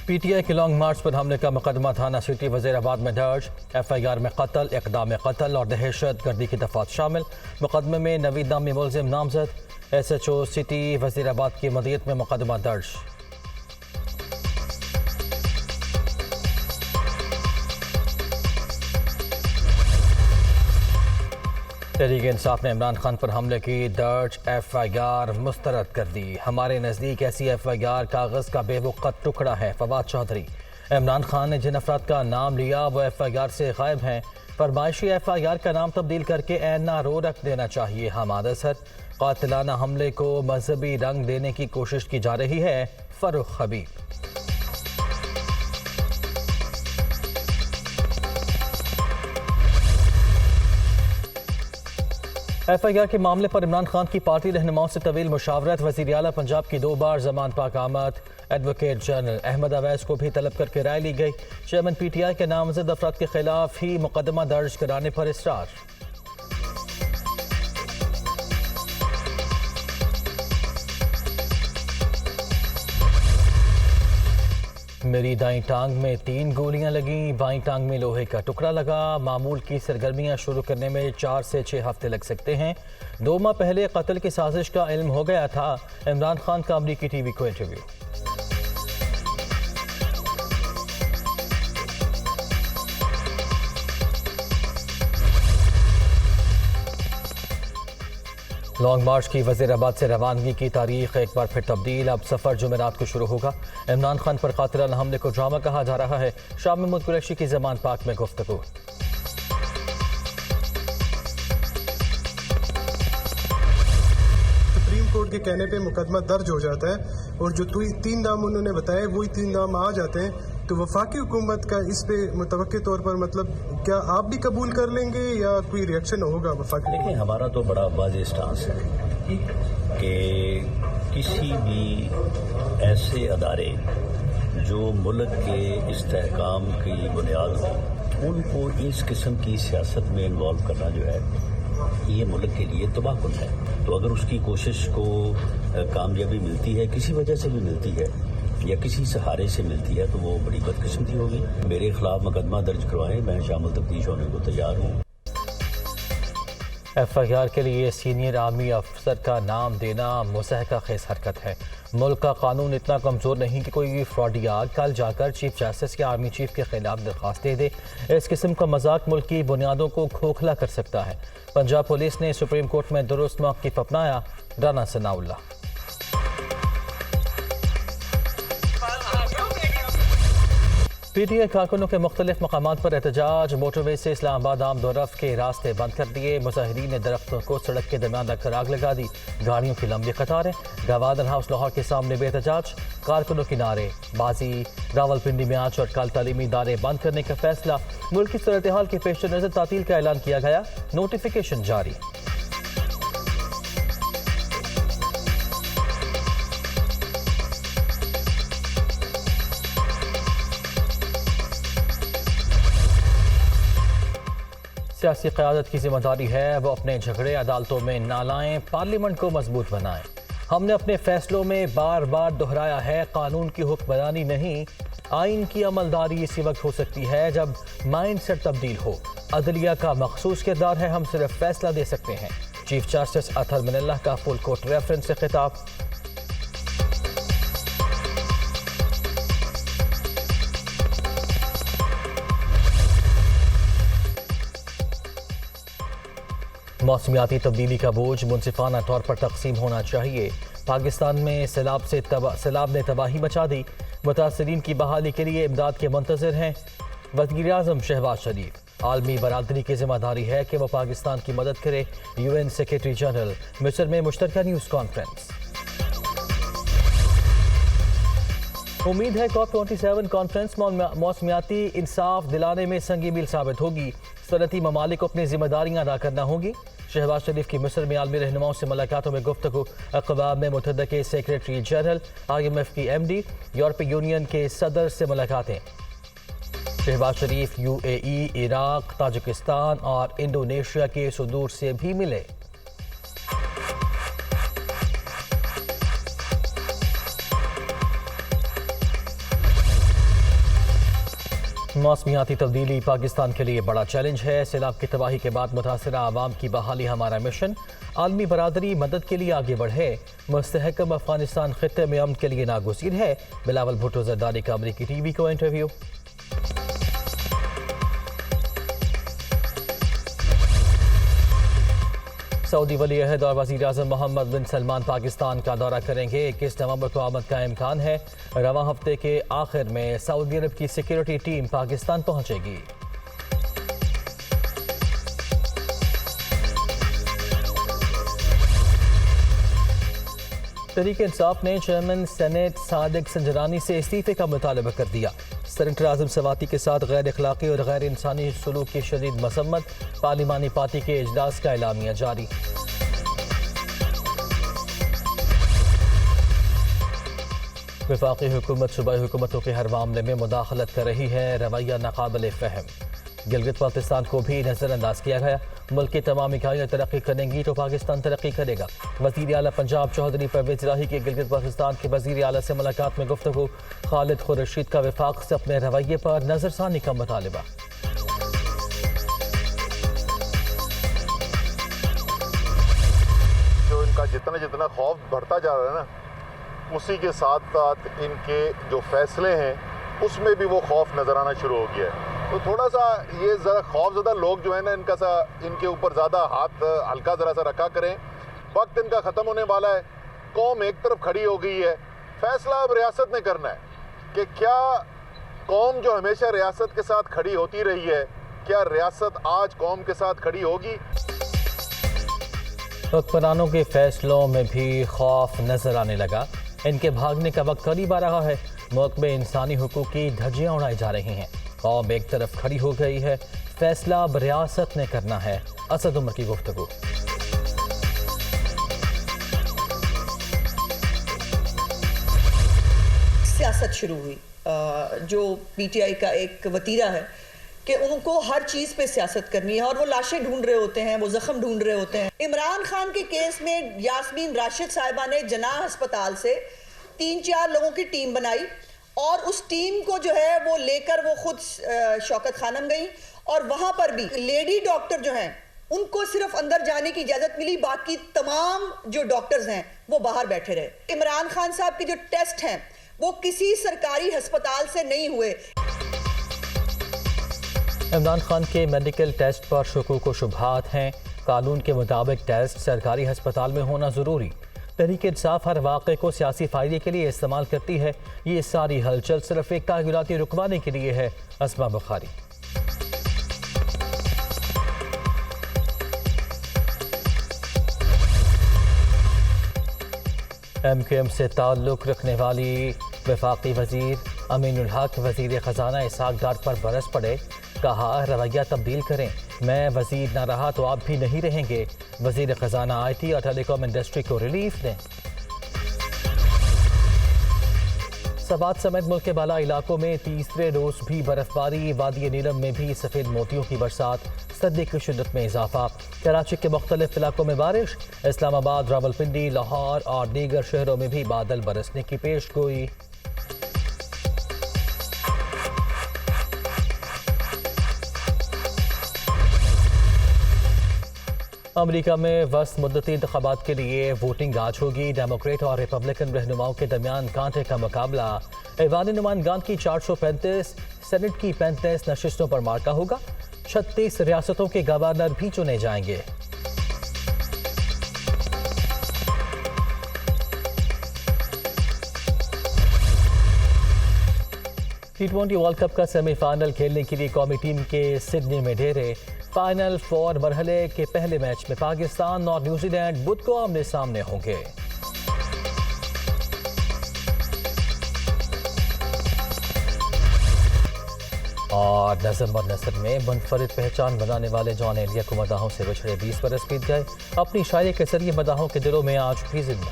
P T I کے long march پر حملے کا مقدمہ تھانہ سٹی وزیر آباد میں درج، ایف آئی آر میں قتل، اقدام قتل اور دہشت گردی کی دفعات شامل۔ مقدمے میں نوید نامی ملزم نامزد، ایس ایچ او سٹی وزیر آباد کی مدیریت میں مقدمہ درج۔ تحریک انصاف نے عمران خان پر حملے کی درج ایف آئی آر مسترد کر دی۔ ہمارے نزدیک ایسی ایف آئی آر کاغذ کا بے وقت ٹکڑا ہے۔ فواد چودھری۔ عمران خان نے جن افراد کا نام لیا وہ ایف آئی آر سے غائب ہیں۔ فرمائشی ایف آئی آر کا نام تبدیل کر کے NRO رکھ دینا چاہیے۔ حماد اظہر۔ قاتلانہ حملے کو مذہبی رنگ دینے کی کوشش کی جا رہی ہے، فروخ حبیب۔ ایف آئی آر کے معاملے پر عمران خان کی پارٹی رہنماؤں سے طویل مشاورت۔ وزیر اعلیٰ پنجاب کی 2 بار زمان پاک آمد ایڈوکیٹ جنرل احمد اویس کو بھی طلب کر کے رائے لی گئی۔ چیئرمین پی ٹی آئی کے نامزد افراد کے خلاف ہی مقدمہ درج کرانے پر اصرار۔ میری دائیں ٹانگ میں 3 گولیاں لگیں، بائیں ٹانگ میں لوہے کا ٹکڑا لگا۔ معمول کی سرگرمیاں شروع کرنے میں 4 سے 6 ہفتے لگ سکتے ہیں۔ 2 ماہ پہلے قتل کی سازش کا علم ہو گیا تھا۔ عمران خان کا امریکی ٹی وی کو انٹرویو۔ لانگ مارچ کی وزیر آباد سے روانگی کی تاریخ ایک بار پھر تبدیل، اب سفر جمعرات کو شروع ہوگا۔ عمران خان پر قاتلانہ حملے کو ڈرامہ کہا جا رہا ہے۔ شام محمود قریشی کی زمان پاک میں گفتگو۔ سپریم کورٹ کے کہنے پہ مقدمہ درج ہو جاتا ہے اور جو 3 نام انہوں نے بتائے وہی 3 نام آ جاتے ہیں، تو وفاقی حکومت کا اس پہ متوقع طور پر مطلب کیا آپ بھی قبول کر لیں گے یا کوئی ریئیکشن ہوگا وفاقی؟ دیکھیں، ہمارا تو بڑا واضح سٹانس ہے کہ کسی بھی ایسے ادارے جو ملک کے استحکام کی بنیاد ہو ان کو اس قسم کی سیاست میں انوالو کرنا جو ہے یہ ملک کے لیے تباہ کن ہے۔ تو اگر اس کی کوشش کو کامیابی ملتی ہے، کسی وجہ سے بھی ملتی ہے یا کسی سہارے سے ملتی ہے، تو وہ بڑی بدقسمتی ہوگی۔ میرے خلاف مقدمہ درج کروائیں، میں شامل تفتیش ہونے کو تیار ہوں۔ ایف آئی آر کے لیے سینئر آرمی افسر کا نام دینا مضحکہ خیز حرکت ہے۔ ملک کا قانون اتنا کمزور نہیں کہ کوئی فراڈیا کل جا کر چیف جسٹس یا آرمی چیف کے خلاف درخواست دے دے۔ اس قسم کا مذاق ملک کی بنیادوں کو کھوکھلا کر سکتا ہے۔ پنجاب پولیس نے سپریم کورٹ میں درست موقف اپنایا، رانا ثناء اللہ۔ پی ٹی آئی کارکنوں کے مختلف مقامات پر احتجاج۔ موٹر وے سے اسلام آباد آمد و رفت کے راستے بند کر دیے۔ مظاہرین نے درختوں کو سڑک کے درمیان رکھ کر آگ لگا دی۔ گاڑیوں کی لمبی قطاریں۔ گوادر ہاؤس لاہور کے سامنے بھی احتجاج۔ کارکنوں کی نعرے بازی۔ راولپنڈی میں آج اور کل تعلیمی ادارے بند کرنے کا فیصلہ۔ ملک کی صورتحال کے پیش نظر تعطیل کا اعلان کیا گیا، نوٹیفیکیشن جاری۔ سیاسی قیادت کی ذمہ داری ہے وہ اپنے جھگڑے عدالتوں میں نہ لائیں، پارلیمنٹ کو مضبوط بنائیں۔ ہم نے اپنے فیصلوں میں بار بار دہرایا ہے، قانون کی حکمرانی نہیں، آئین کی عملداری اسی وقت ہو سکتی ہے جب مائنڈ سیٹ تبدیل ہو۔ عدلیہ کا مخصوص کردار ہے، ہم صرف فیصلہ دے سکتے ہیں۔ چیف جسٹس اطہر من اللہ کا فل کورٹ ریفرنس سے خطاب۔ موسمیاتی تبدیلی کا بوجھ منصفانہ طور پر تقسیم ہونا چاہیے۔ پاکستان میں سیلاب نے تباہی مچا دی، متاثرین کی بحالی کے لیے امداد کے منتظر ہیں وزیر اعظم شہباز شریف۔ عالمی برادری کی ذمہ داری ہے کہ وہ پاکستان کی مدد کرے، UN سیکریٹری جنرل۔ مصر میں مشترکہ نیوز کانفرنس۔ امید ہے COP27 کانفرنس موسمیاتی انصاف دلانے میں سنگی میل ثابت ہوگی۔ صنعتی ممالک کو اپنی ذمہ داریاں ادا کرنا ہوں گی۔ شہباز شریف کی مصر میں عالمی رہنماؤں سے ملاقاتوں میں گفتگو۔ اقوام متحدہ کے سیکریٹری جنرل، IMF کی MD، یورپی یونین کے صدر سے ملاقاتیں۔ شہباز شریف UAE، عراق، تاجکستان اور انڈونیشیا کے صدور سے بھی ملے۔ موسمیاتی تبدیلی پاکستان کے لیے بڑا چیلنج ہے۔ سیلاب کی تباہی کے بعد متاثرہ عوام کی بحالی ہمارا مشن۔ عالمی برادری مدد کے لیے آگے بڑھے۔ مستحکم افغانستان خطے میں امن کے لیے ناگزیر ہے۔ بلاول بھٹو زرداری کا امریکی ٹی وی کو انٹرویو۔ سعودی ولی عہد اور وزیر اعظم محمد بن سلمان پاکستان کا دورہ کریں گے۔ 21 نومبر کو آمد کا امکان ہے۔ رواں ہفتے کے آخر میں سعودی عرب کی سیکیورٹی ٹیم پاکستان پہنچے گی۔ تحریک انصاف نے چیئرمین سینیٹ صادق سنجرانی سے استعفے کا مطالبہ کر دیا۔ سینیٹر اعظم سواتی کے ساتھ غیر اخلاقی اور غیر انسانی سلوک کی شدید مذمت۔ پارلیمانی پارٹی کے اجلاس کا اعلامیہ جاری۔ وفاقی حکومت صوبائی حکومتوں کے ہر معاملے میں مداخلت کر رہی ہے، رویہ ناقابل فہم۔ گلگت بلتستان کو بھی نظر انداز کیا گیا۔ ملک کی تمام اکائیاں ترقی کریں گی تو پاکستان ترقی کرے گا۔ وزیر اعلیٰ پنجاب چودھری پرویز الہی کی گلگت بلتستان کے وزیر اعلیٰ سے ملاقات میں گفتگو۔ خالد خورشید کا وفاق سے اپنے رویے پر نظر ثانی کا مطالبہ۔ جو ان کا جتنا خوف بڑھتا جا رہا ہے نا، اسی کے ساتھ ساتھ ان کے جو فیصلے ہیں اس میں بھی وہ خوف نظر آنا شروع ہو گیا ہے۔ تو تھوڑا سا یہ ذرا خوف زدہ لوگ جو ہیں نا، ان کے اوپر زیادہ ہاتھ ہلکا ذرا سا رکھا کریں۔ وقت ان کا ختم ہونے والا ہے۔ قوم ایک طرف کھڑی ہو گئی ہے۔ فیصلہ اب ریاست نے کرنا ہے کہ کیا قوم جو ہمیشہ ریاست کے ساتھ کھڑی ہوتی رہی ہے، کیا ریاست آج قوم کے ساتھ کھڑی ہوگی؟ حکمرانوں کے فیصلوں میں بھی خوف نظر آنے لگا۔ ان کے بھاگنے کا وقت قریب آ رہا ہے۔ ملک میں انسانی حقوق کی دھجیاں اڑائی جا رہی ہیں۔ قوم ایک طرف کھڑی ہو گئی ہے۔ فیصلہ اب ریاست نے کرنا ہے۔ اسد عمر کی گفتگو۔ سیاست شروع ہوئی، جو پی ٹی آئی کا ایک وتیرہ ہے کہ ان کو ہر چیز پہ سیاست کرنی ہے، اور وہ لاشیں ڈھونڈ رہے ہوتے ہیں، وہ زخم ڈھونڈ رہے ہوتے ہیں۔ عمران خان کے کیس میں یاسمین راشد صاحبہ نے جناح ہسپتال سے 3-4 لوگوں کی ٹیم بنائی، اور اس ٹیم کو جو ہے وہ لے کر وہ خود شوکت خانم گئی، اور وہاں پر بھی لیڈی ڈاکٹر جو ہیں ان کو صرف اندر جانے کی اجازت ملی، باقی تمام جو ڈاکٹرز ہیں وہ باہر بیٹھے رہے۔ عمران خان صاحب کے جو ٹیسٹ ہیں وہ کسی سرکاری ہسپتال سے نہیں ہوئے۔ عمران خان کے میڈیکل ٹیسٹ پر شکوک و شبہات ہیں۔ قانون کے مطابق ٹیسٹ سرکاری ہسپتال میں ہونا ضروری۔ تحریک انصاف ہر واقعے کو سیاسی فائدے کے لیے استعمال کرتی ہے۔ یہ ساری ہلچل صرف ایک تغیراتی رکوانے کے لیے ہے۔ اسما بخاری۔ ایم کیو ایم سے تعلق رکھنے والی وفاقی وزیر امین الحق وزیر خزانہ اسحاق ڈار پر برس پڑے۔ کہا رویہ تبدیل کریں، میں وزیر نہ رہا تو آپ بھی نہیں رہیں گے۔ وزیر خزانہ آئی ٹی اور ٹیلی کام انڈسٹری کو ریلیف دیں۔ سبات سمیت ملک کے بالا علاقوں میں تیسرے روز بھی برف باری۔ وادی نیلم میں بھی سفید موتیوں کی برسات۔ سردی کی شدت میں اضافہ۔ کراچی کے مختلف علاقوں میں بارش۔ اسلام آباد، راولپنڈی، لاہور اور دیگر شہروں میں بھی بادل برسنے کی پیش گوئی۔ امریکہ میں وسط مدتی انتخابات کے لیے ووٹنگ آج ہوگی۔ ڈیموکریٹ اور ریپبلکن رہنماؤں کے درمیان کانٹے کا مقابلہ۔ ایوان نمائندگان کی 435، سینٹ کی 35 نشستوں پر مارکا ہوگا۔ 36 ریاستوں کے گورنر بھی چنے جائیں گے۔ T20 ورلڈ کپ کا سیمی فائنل کھیلنے کے لیے قومی ٹیم کے سڈنی میں ڈیرے۔ فائنل 4 مرحلے کے پہلے میچ میں پاکستان اور نیوزی لینڈ بدھ کو آمنے سامنے ہوں گے۔ اور نظم اور نثر میں منفرد پہچان بنانے والے جان ایلیا کو مداحوں سے بچھڑے 20 برس بیت گئے۔ اپنی شاعری کے ذریعے مداحوں کے دلوں میں آج بھی زندہ۔